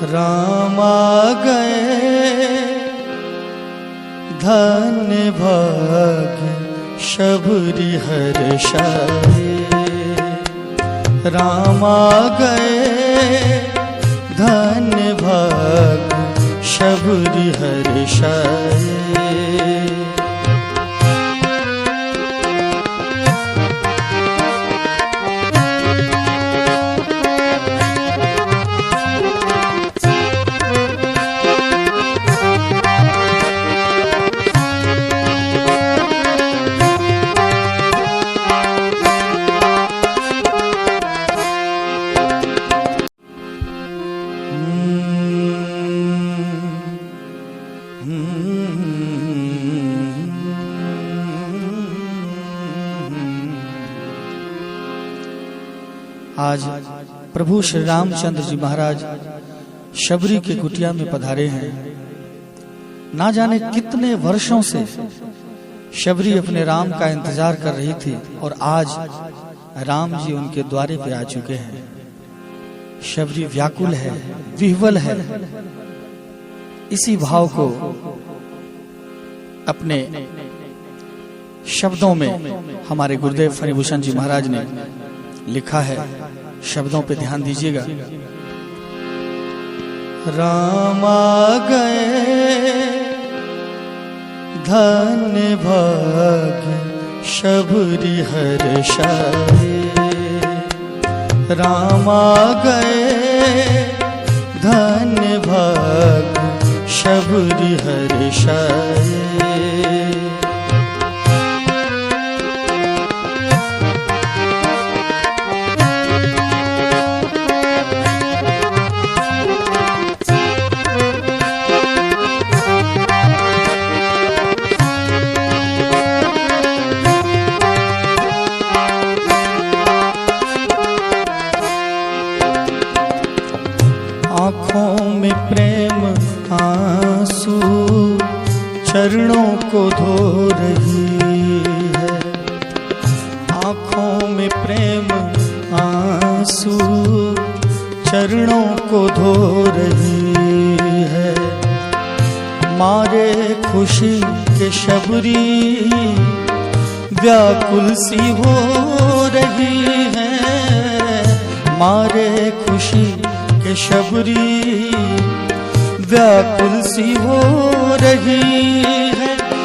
राम आ गए धन्य भाग्य शबरी हर्षाए। राम आ गए धन्य भाग्य शबरी हर्षाए। आज प्रभु श्री रामचंद्र जी महाराज शबरी के कुटिया में पधारे हैं। ना जाने कितने वर्षों से शबरी अपने राम का इंतजार कर रही थी और आज राम जी उनके द्वारे पे आ चुके हैं। शबरी व्याकुल है, विह्वल है। इसी भाव को अपने शब्दों में हमारे गुरुदेव फणिभूषण जी महाराज ने लिखा है। शब्दों पे ध्यान दीजिएगा। राम आ गए धन्य भाग्य शबरी हर्षाए। राम आ गए धन्य भाग्य शबरी हर्षाए। आँखों में प्रेम आंसू चरणों को धो रही है। आँखों में प्रेम आंसू चरणों को धो रही है। मारे खुशी के शबरी व्याकुल सी हो रही है। मारे खुशी के शबरी व्याकुल सी हो रही